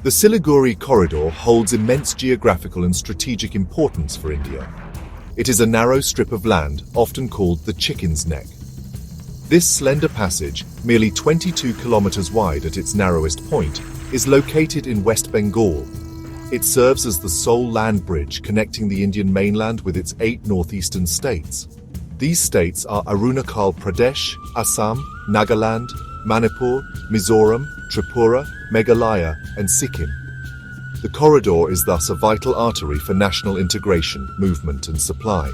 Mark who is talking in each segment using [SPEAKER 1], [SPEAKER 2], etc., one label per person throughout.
[SPEAKER 1] The Siliguri Corridor holds immense geographical and strategic importance for India. It is a narrow strip of land, often called the Chicken's Neck. This slender passage, merely 22 kilometers wide at its narrowest point, is located in West Bengal. It serves as the sole land bridge connecting the Indian mainland with its 8 northeastern states. These states are Arunachal Pradesh, Assam, Nagaland, Manipur, Mizoram, Tripura, Meghalaya, and Sikkim. The corridor is thus a vital artery for national integration, movement, and supply.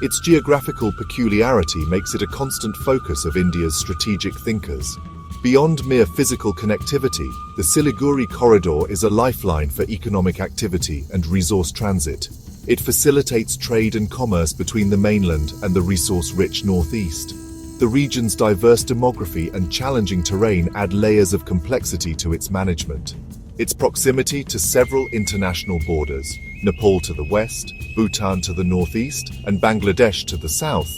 [SPEAKER 1] Its geographical peculiarity makes it a constant focus of India's strategic thinkers. Beyond mere physical connectivity, the Siliguri Corridor is a lifeline for economic activity and resource transit. It facilitates trade and commerce between the mainland and the resource-rich northeast. The region's diverse demography and challenging terrain add layers of complexity to its management. Its proximity to several international borders, Nepal to the west, Bhutan to the northeast, and Bangladesh to the south,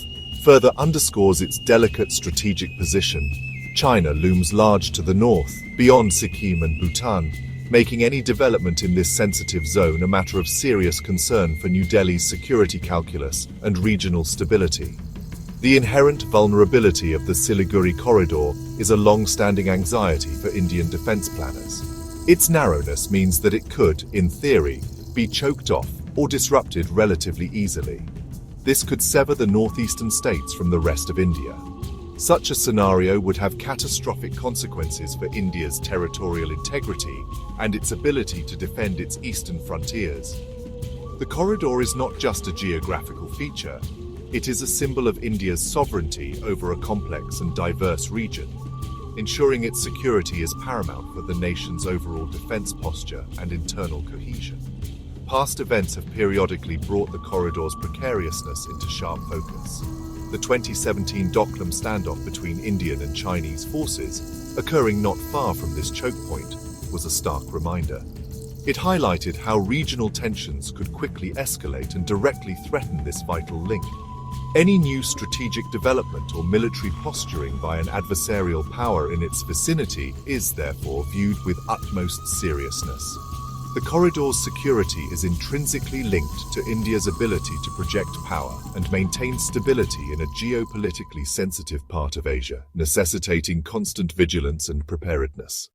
[SPEAKER 1] further underscores its delicate strategic position. China looms large to the north, beyond Sikkim and Bhutan, making any development in this sensitive zone a matter of serious concern for New Delhi's security calculus and regional stability. The inherent vulnerability of the Siliguri Corridor is a long-standing anxiety for Indian defense planners. Its narrowness means that it could, in theory, be choked off or disrupted relatively easily. This could sever the northeastern states from the rest of India. Such a scenario would have catastrophic consequences for India's territorial integrity and its ability to defend its eastern frontiers. The corridor is not just a geographical feature, it is a symbol of India's sovereignty over a complex and diverse region. Ensuring its security is paramount for the nation's overall defense posture and internal cohesion. Past events have periodically brought the corridor's precariousness into sharp focus. The 2017 Doklam standoff between Indian and Chinese forces, occurring not far from this choke point, was a stark reminder. It highlighted how regional tensions could quickly escalate and directly threaten this vital link. Any new strategic development or military posturing by an adversarial power in its vicinity is therefore viewed with utmost seriousness. The corridor's security is intrinsically linked to India's ability to project power and maintain stability in a geopolitically sensitive part of Asia, necessitating constant vigilance and preparedness.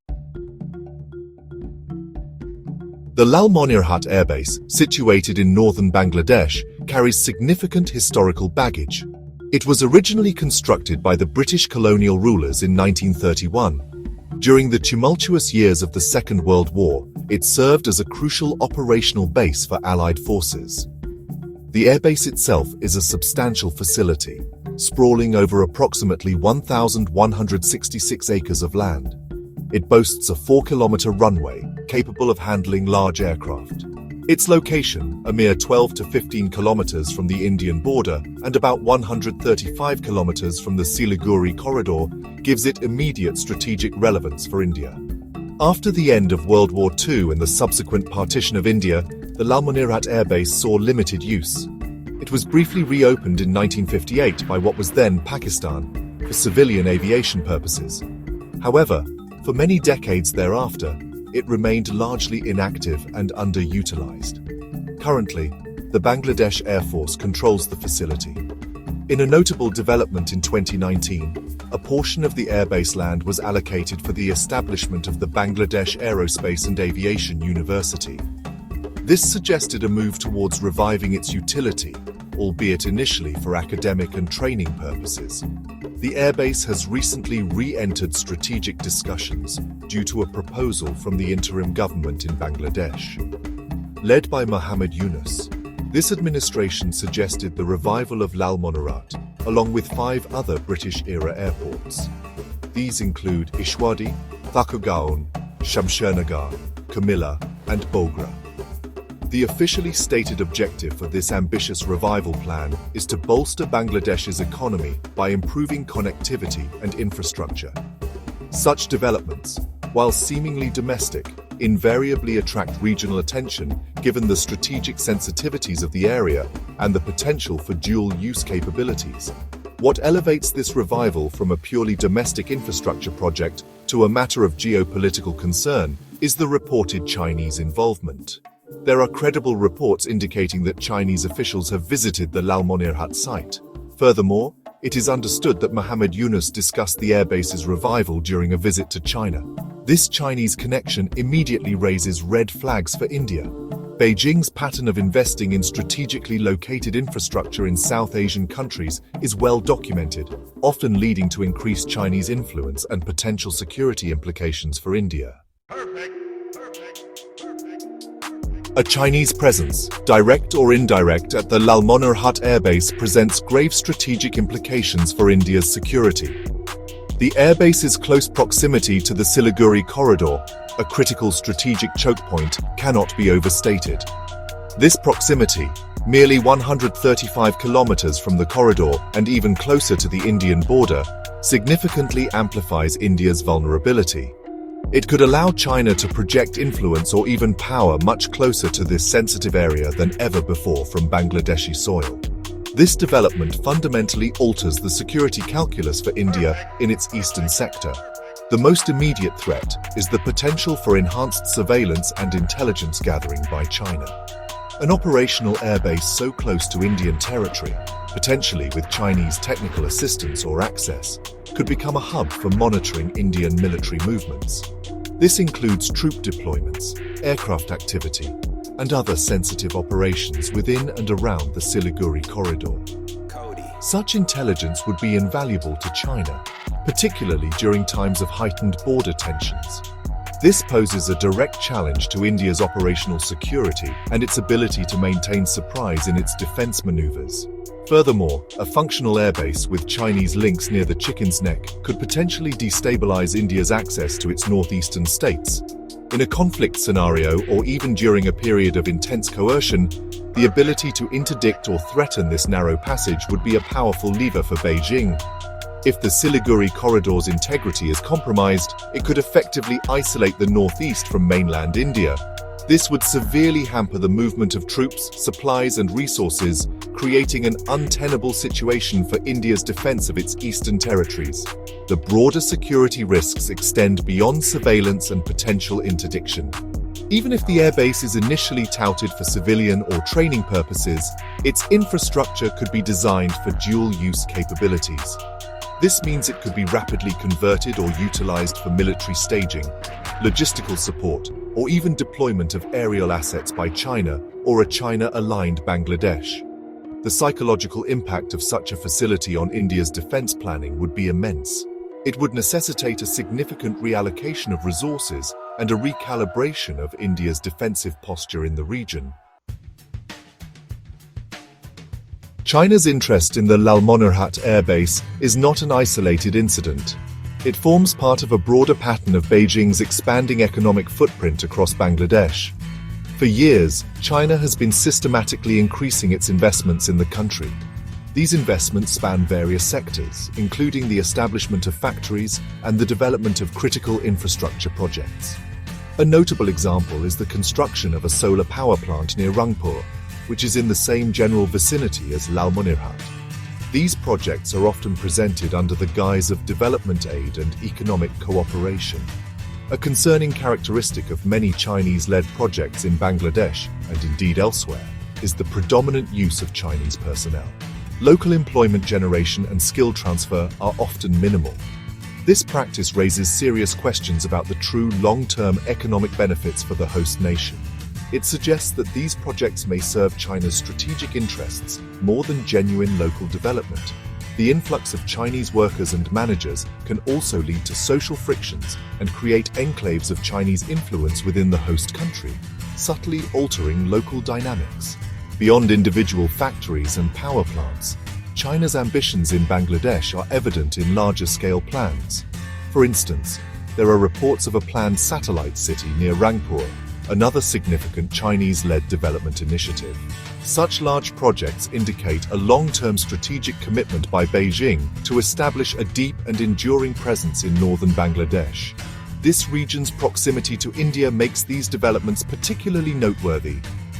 [SPEAKER 1] The Lalmonirhat airbase, situated in northern Bangladesh, carries significant historical baggage. It was originally constructed by the British colonial rulers in 1931. During the tumultuous years of the Second World War, it served as a crucial operational base for Allied forces. The airbase itself is a substantial facility, sprawling over approximately 1,166 acres of land. It boasts a 4-kilometer runway, capable of handling large aircraft. Its location, a mere 12 to 15 kilometers from the Indian border and about 135 kilometers from the Siliguri Corridor, gives it immediate strategic relevance for India. After the end of World War II and the subsequent partition of India, the Lalmonirhat airbase saw limited use. It was briefly reopened in 1958 by what was then Pakistan for civilian aviation purposes. However, for many decades thereafter, it remained largely inactive and underutilized. Currently, the Bangladesh Air Force controls the facility. In a notable development in 2019, a portion of the airbase land was allocated for the establishment of the Bangladesh Aerospace and Aviation University. This suggested a move towards reviving its utility, albeit initially for academic and training purposes. The airbase has recently re-entered strategic discussions due to a proposal from the interim government in Bangladesh. Led by Muhammad Yunus, this administration suggested the revival of Lalmonirhat, along with 5 other British-era airports. These include Ishwadi, Thakurgaon, Shamshernagar, Kamilla, and Bogra. The officially stated objective for this ambitious revival plan is to bolster Bangladesh's economy by improving connectivity and infrastructure. Such developments, while seemingly domestic, invariably attract regional attention given the strategic sensitivities of the area and the potential for dual-use capabilities. What elevates this revival from a purely domestic infrastructure project to a matter of geopolitical concern is the reported Chinese involvement. There are credible reports indicating that Chinese officials have visited the Lalmonirhat site. Furthermore, it is understood that Mohammed Yunus discussed the airbase's revival during a visit to China. This Chinese connection immediately raises red flags for India. Beijing's pattern of investing in strategically located infrastructure in South Asian countries is well documented, often leading to increased Chinese influence and potential security implications for India. A Chinese presence, direct or indirect, at the Lalmonirhat airbase presents grave strategic implications for India's security. The airbase's close proximity to the Siliguri Corridor, a critical strategic choke point, cannot be overstated. This proximity, merely 135 kilometers from the corridor and even closer to the Indian border, significantly amplifies India's vulnerability. It could allow China to project influence or even power much closer to this sensitive area than ever before from Bangladeshi soil. This development fundamentally alters the security calculus for India in its eastern sector. The most immediate threat is the potential for enhanced surveillance and intelligence gathering by China. An operational airbase so close to Indian territory, potentially with Chinese technical assistance or access, could become a hub for monitoring Indian military movements. This includes troop deployments, aircraft activity, and other sensitive operations within and around the Siliguri Corridor. Such intelligence would be invaluable to China, particularly during times of heightened border tensions. This poses a direct challenge to India's operational security and its ability to maintain surprise in its defense maneuvers. Furthermore, a functional airbase with Chinese links near the Chicken's Neck could potentially destabilize India's access to its northeastern states. In a conflict scenario or even during a period of intense coercion, the ability to interdict or threaten this narrow passage would be a powerful lever for Beijing. If the Siliguri Corridor's integrity is compromised, it could effectively isolate the northeast from mainland India. This would severely hamper the movement of troops, supplies, and resources, creating an untenable situation for India's defense of its eastern territories. The broader security risks extend beyond surveillance and potential interdiction. Even if the airbase is initially touted for civilian or training purposes, its infrastructure could be designed for dual-use capabilities. This means it could be rapidly converted or utilized for military staging, logistical support, or even deployment of aerial assets by China or a China-aligned Bangladesh. The psychological impact of such a facility on India's defense planning would be immense. It would necessitate a significant reallocation of resources and a recalibration of India's defensive posture in the region. China's interest in the Lalmonirhat airbase is not an isolated incident. It forms part of a broader pattern of Beijing's expanding economic footprint across Bangladesh. For years, China has been systematically increasing its investments in the country. These investments span various sectors, including the establishment of factories and the development of critical infrastructure projects. A notable example is the construction of a solar power plant near Rangpur, which is in the same general vicinity as Lalmonirhat. These projects are often presented under the guise of development aid and economic cooperation. A concerning characteristic of many Chinese-led projects in Bangladesh, and indeed elsewhere, is the predominant use of Chinese personnel. Local employment generation and skill transfer are often minimal. This practice raises serious questions about the true long-term economic benefits for the host nation. It suggests that these projects may serve China's strategic interests more than genuine local development. The influx of Chinese workers and managers can also lead to social frictions and create enclaves of Chinese influence within the host country, subtly altering local dynamics. Beyond individual factories and power plants, China's ambitions in Bangladesh are evident in larger-scale plans. For instance, there are reports of a planned satellite city near Rangpur, another significant Chinese-led development initiative. Such large projects indicate a long-term strategic commitment by Beijing to establish a deep and enduring presence in northern Bangladesh. This region's proximity to India makes these developments particularly noteworthy.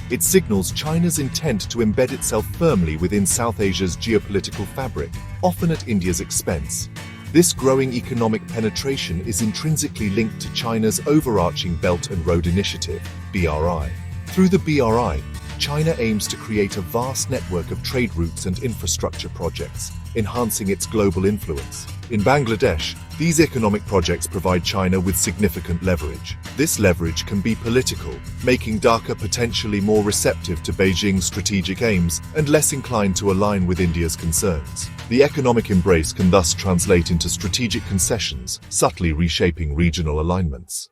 [SPEAKER 1] It signals China's intent to embed itself firmly within South Asia's geopolitical fabric, often at India's expense. This growing economic penetration is intrinsically linked to China's overarching Belt and Road Initiative, BRI. Through the BRI, China aims to create a vast network of trade routes and infrastructure projects, enhancing its global influence. In Bangladesh, these economic projects provide China with significant leverage. This leverage can be political, making Dhaka potentially more receptive to Beijing's strategic aims and less inclined to align with India's concerns. The economic embrace can thus translate into strategic concessions, subtly reshaping regional alignments.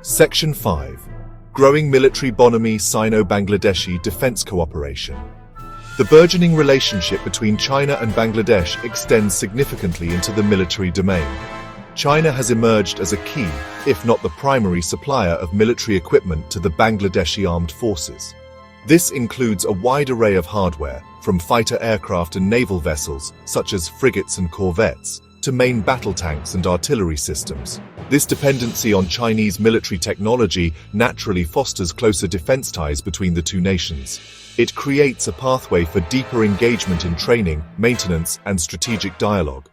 [SPEAKER 1] Section 5. Growing military bonhomie Sino-Bangladeshi defense cooperation. The burgeoning relationship between China and Bangladesh extends significantly into the military domain. China has emerged as a key, if not the primary supplier of military equipment to the Bangladeshi armed forces. This includes a wide array of hardware, from fighter aircraft and naval vessels, such as frigates and corvettes, to main battle tanks and artillery systems. This dependency on Chinese military technology naturally fosters closer defense ties between the two nations. It creates a pathway for deeper engagement in training, maintenance, and strategic dialogue.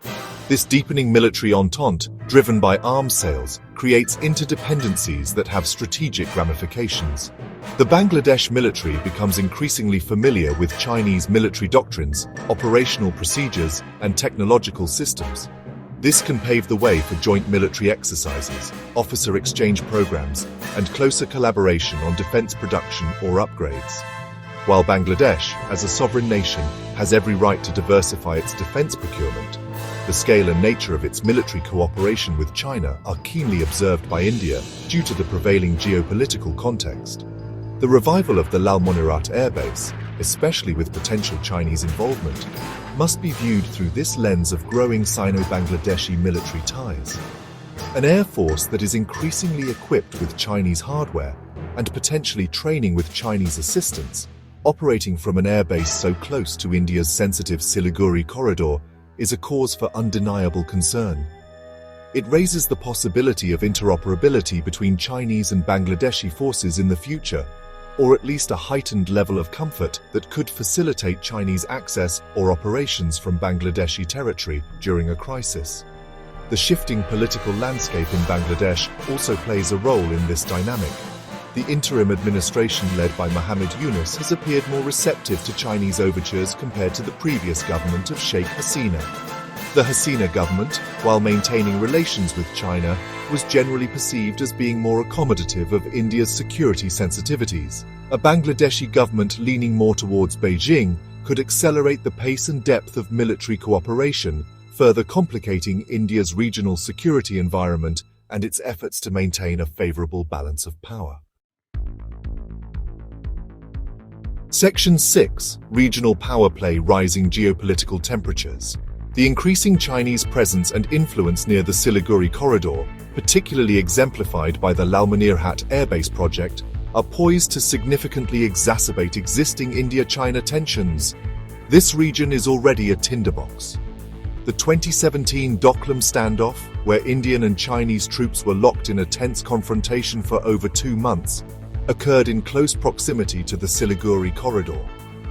[SPEAKER 1] This deepening military entente, driven by arms sales, creates interdependencies that have strategic ramifications. The Bangladesh military becomes increasingly familiar with Chinese military doctrines, operational procedures, and technological systems. This can pave the way for joint military exercises, officer exchange programs, and closer collaboration on defense production or upgrades. While Bangladesh, as a sovereign nation, has every right to diversify its defense procurement, the scale and nature of its military cooperation with China are keenly observed by India due to the prevailing geopolitical context. The revival of the Lalmonirat airbase, especially with potential Chinese involvement, must be viewed through this lens of growing Sino-Bangladeshi military ties. An air force that is increasingly equipped with Chinese hardware and potentially training with Chinese assistance, operating from an airbase so close to India's sensitive Siliguri Corridor, is a cause for undeniable concern. It raises the possibility of interoperability between Chinese and Bangladeshi forces in the future, or at least a heightened level of comfort that could facilitate Chinese access or operations from Bangladeshi territory during a crisis. The shifting political landscape in Bangladesh also plays a role in this dynamic. The interim administration led by Mohammed Yunus has appeared more receptive to Chinese overtures compared to the previous government of Sheikh Hasina. The Hasina government, while maintaining relations with China, was generally perceived as being more accommodative of India's security sensitivities. A Bangladeshi government leaning more towards Beijing could accelerate the pace and depth of military cooperation, further complicating India's regional security environment and its efforts to maintain a favorable balance of power. Section 6. Regional power play rising geopolitical temperatures. The increasing Chinese presence and influence near the Siliguri Corridor, particularly exemplified by the Lalmonirat airbase project, are poised to significantly exacerbate existing India-China tensions. This region is already a tinderbox. The 2017 Doklam standoff, where Indian and Chinese troops were locked in a tense confrontation for over 2 months, occurred in close proximity to the Siliguri Corridor.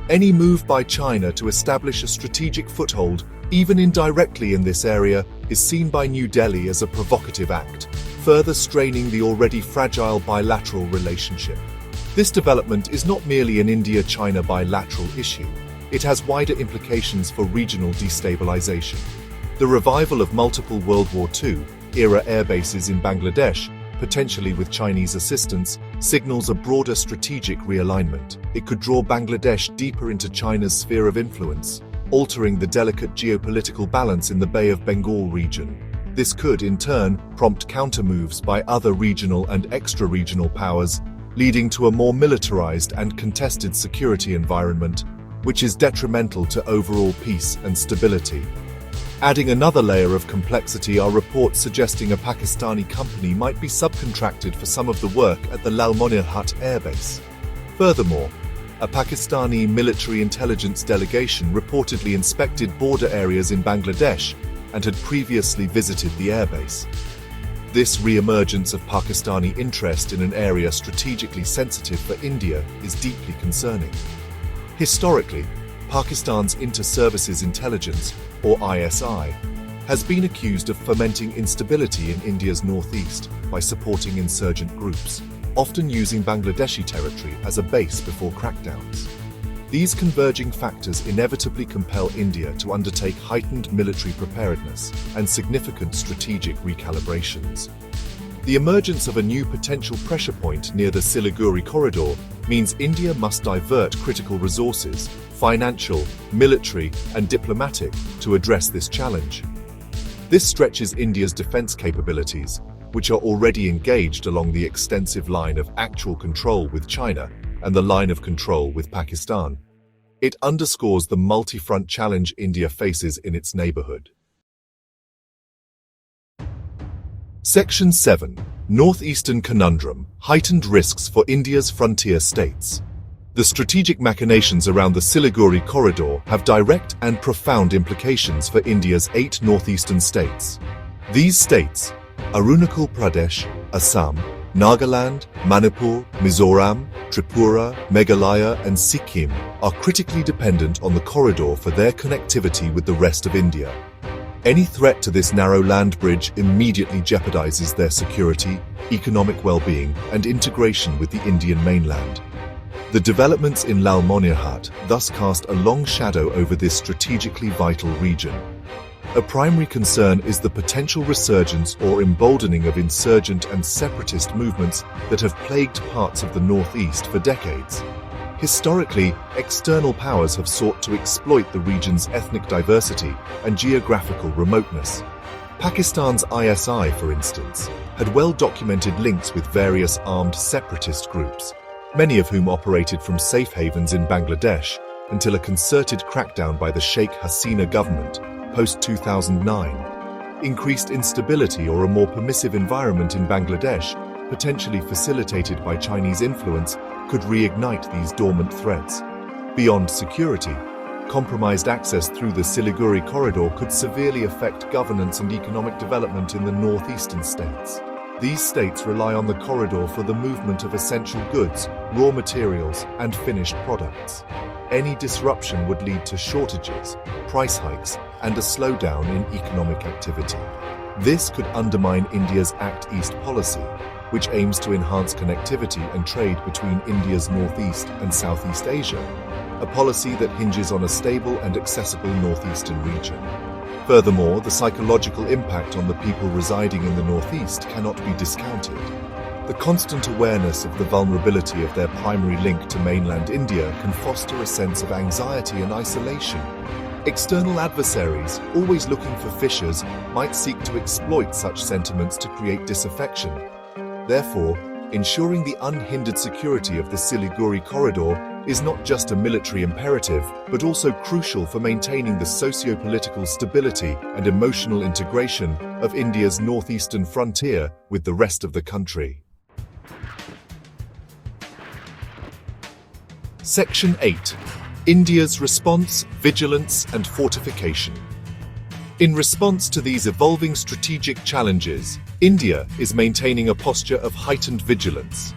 [SPEAKER 1] Any move by China to establish a strategic foothold, even indirectly in this area, is seen by New Delhi as a provocative act, further straining the already fragile bilateral relationship. This development is not merely an India-China bilateral issue. It has wider implications for regional destabilization. The revival of multiple World War II-era airbases in Bangladesh, potentially with Chinese assistance, signals a broader strategic realignment. It could draw Bangladesh deeper into China's sphere of influence, altering the delicate geopolitical balance in the Bay of Bengal region. This could, in turn, prompt countermoves by other regional and extra-regional powers, leading to a more militarized and contested security environment, which is detrimental to overall peace and stability. Adding another layer of complexity are reports suggesting a Pakistani company might be subcontracted for some of the work at the Lalmonirat airbase. Furthermore, a Pakistani military intelligence delegation reportedly inspected border areas in Bangladesh and had previously visited the airbase. This re-emergence of Pakistani interest in an area strategically sensitive for India is deeply concerning. Historically, Pakistan's Inter-Services Intelligence, or ISI, has been accused of fomenting instability in India's northeast by supporting insurgent groups, often using Bangladeshi territory as a base before crackdowns. These converging factors inevitably compel India to undertake heightened military preparedness and significant strategic recalibrations. The emergence of a new potential pressure point near the Siliguri Corridor means India must divert critical resources, financial, military, and diplomatic, to address this challenge. This stretches India's defense capabilities, which are already engaged along the extensive line of actual control with China and the line of control with Pakistan. It underscores the multi-front challenge India faces in its neighborhood. Section 7. Northeastern Conundrum: Heightened Risks for India's Frontier States. The strategic machinations around the Siliguri Corridor have direct and profound implications for India's 8 northeastern states. These states, Arunachal Pradesh, Assam, Nagaland, Manipur, Mizoram, Tripura, Meghalaya, and Sikkim, are critically dependent on the corridor for their connectivity with the rest of India. Any threat to this narrow land bridge immediately jeopardizes their security, economic well-being, and integration with the Indian mainland. The developments in Lalmonirhat thus cast a long shadow over this strategically vital region. A primary concern is the potential resurgence or emboldening of insurgent and separatist movements that have plagued parts of the northeast for decades. Historically, external powers have sought to exploit the region's ethnic diversity and geographical remoteness. Pakistan's ISI, for instance, had well-documented links with various armed separatist groups, many of whom operated from safe havens in Bangladesh, until a concerted crackdown by the Sheikh Hasina government post-2009. Increased instability or a more permissive environment in Bangladesh, potentially facilitated by Chinese influence, could reignite these dormant threats. Beyond security, compromised access through the Siliguri Corridor could severely affect governance and economic development in the northeastern states. These states rely on the corridor for the movement of essential goods, raw materials, and finished products. Any disruption would lead to shortages, price hikes, and a slowdown in economic activity. This could undermine India's Act East policy, which aims to enhance connectivity and trade between India's Northeast and Southeast Asia, a policy that hinges on a stable and accessible northeastern region. Furthermore, the psychological impact on the people residing in the Northeast cannot be discounted. The constant awareness of the vulnerability of their primary link to mainland India can foster a sense of anxiety and isolation. External adversaries, always looking for fissures, might seek to exploit such sentiments to create disaffection. Therefore, ensuring the unhindered security of the Siliguri Corridor is not just a military imperative, but also crucial for maintaining the socio-political stability and emotional integration of India's northeastern frontier with the rest of the country. Section 8. India's Response, Vigilance, and Fortification. In response to these evolving strategic challenges, India is maintaining a posture of heightened vigilance.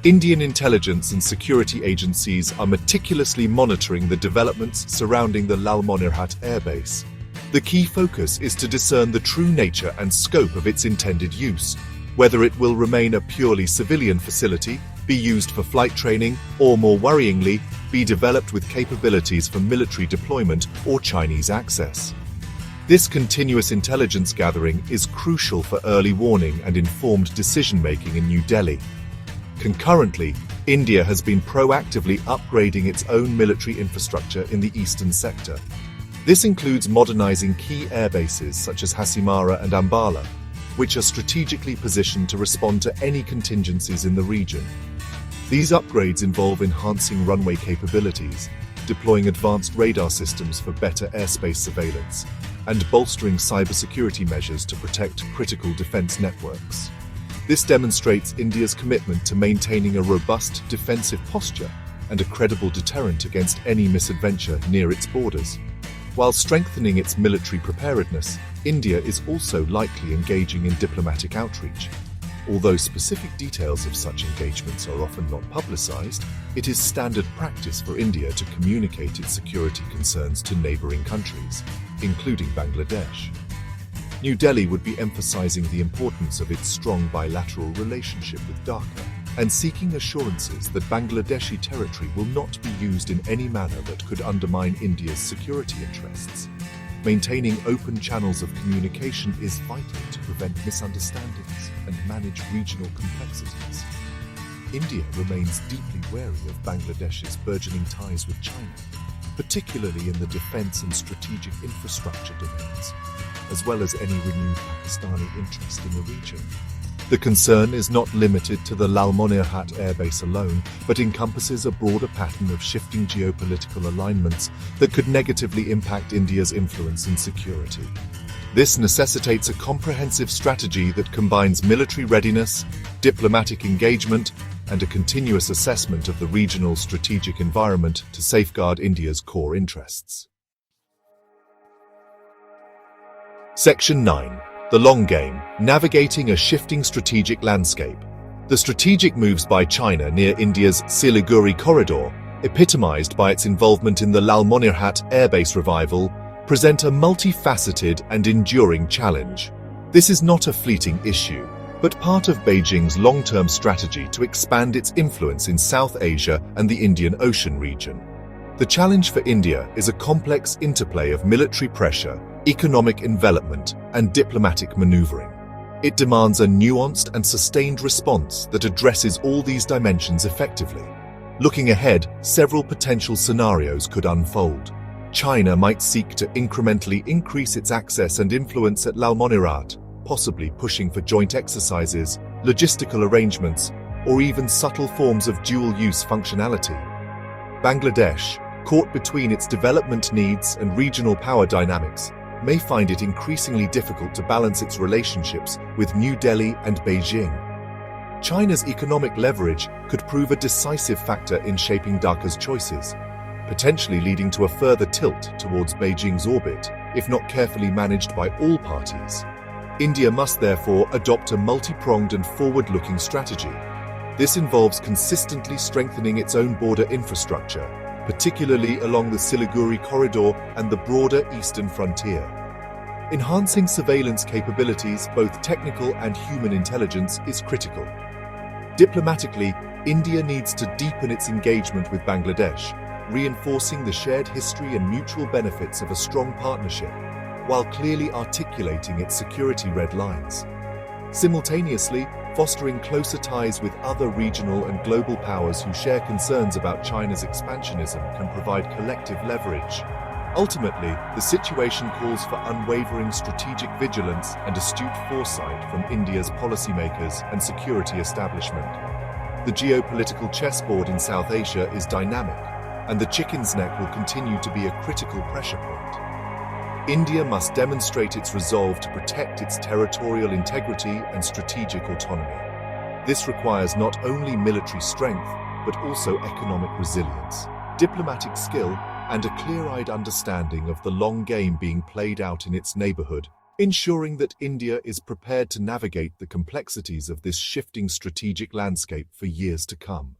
[SPEAKER 1] Indian intelligence and security agencies are meticulously monitoring the developments surrounding the Lalmonirhat airbase. The key focus is to discern the true nature and scope of its intended use, whether it will remain a purely civilian facility, be used for flight training, or more worryingly, be developed with capabilities for military deployment or Chinese access. This continuous intelligence gathering is crucial for early warning and informed decision-making in New Delhi. Concurrently, India has been proactively upgrading its own military infrastructure in the eastern sector. This includes modernizing key air bases such as Hasimara and Ambala, which are strategically positioned to respond to any contingencies in the region. These upgrades involve enhancing runway capabilities, deploying advanced radar systems for better airspace surveillance, and bolstering cybersecurity measures to protect critical defense networks. This demonstrates India's commitment to maintaining a robust defensive posture and a credible deterrent against any misadventure near its borders. While strengthening its military preparedness, India is also likely engaging in diplomatic outreach. Although specific details of such engagements are often not publicized, it is standard practice for India to communicate its security concerns to neighboring countries, including Bangladesh. New Delhi would be emphasizing the importance of its strong bilateral relationship with Dhaka and seeking assurances that Bangladeshi territory will not be used in any manner that could undermine India's security interests. Maintaining open channels of communication is vital to prevent misunderstandings and manage regional complexities. India remains deeply wary of Bangladesh's burgeoning ties with China, particularly in the defense and strategic infrastructure domains, as well as any renewed Pakistani interest in the region. The concern is not limited to the Lalmonirhat airbase alone, but encompasses a broader pattern of shifting geopolitical alignments that could negatively impact India's influence and security. This necessitates a comprehensive strategy that combines military readiness, diplomatic engagement, and a continuous assessment of the regional strategic environment to safeguard India's core interests. Section 9. The long game, navigating a shifting strategic landscape. The strategic moves by China near India's Siliguri Corridor, epitomized by its involvement in the Lalmonirhat airbase revival, present a multifaceted and enduring challenge. This is not a fleeting issue, but part of Beijing's long-term strategy to expand its influence in South Asia and the Indian Ocean region. The challenge for India is a complex interplay of military pressure, economic envelopment, and diplomatic maneuvering. It demands a nuanced and sustained response that addresses all these dimensions effectively. Looking ahead, several potential scenarios could unfold. China might seek to incrementally increase its access and influence at Lalmonirhat, possibly pushing for joint exercises, logistical arrangements, or even subtle forms of dual-use functionality. Bangladesh, caught between its development needs and regional power dynamics, may find it increasingly difficult to balance its relationships with New Delhi and Beijing. China's economic leverage could prove a decisive factor in shaping Dhaka's choices, potentially leading to a further tilt towards Beijing's orbit, if not carefully managed by all parties. India must therefore adopt a multi-pronged and forward-looking strategy. This involves consistently strengthening its own border infrastructure, particularly along the Siliguri Corridor and the broader eastern frontier. Enhancing surveillance capabilities, both technical and human intelligence, is critical. Diplomatically, India needs to deepen its engagement with Bangladesh, reinforcing the shared history and mutual benefits of a strong partnership, while clearly articulating its security red lines. Simultaneously, fostering closer ties with other regional and global powers who share concerns about China's expansionism can provide collective leverage. Ultimately, the situation calls for unwavering strategic vigilance and astute foresight from India's policymakers and security establishment. The geopolitical chessboard in South Asia is dynamic, and the chicken's neck will continue to be a critical pressure point. India must demonstrate its resolve to protect its territorial integrity and strategic autonomy. This requires not only military strength, but also economic resilience, diplomatic skill, and a clear-eyed understanding of the long game being played out in its neighborhood, ensuring that India is prepared to navigate the complexities of this shifting strategic landscape for years to come.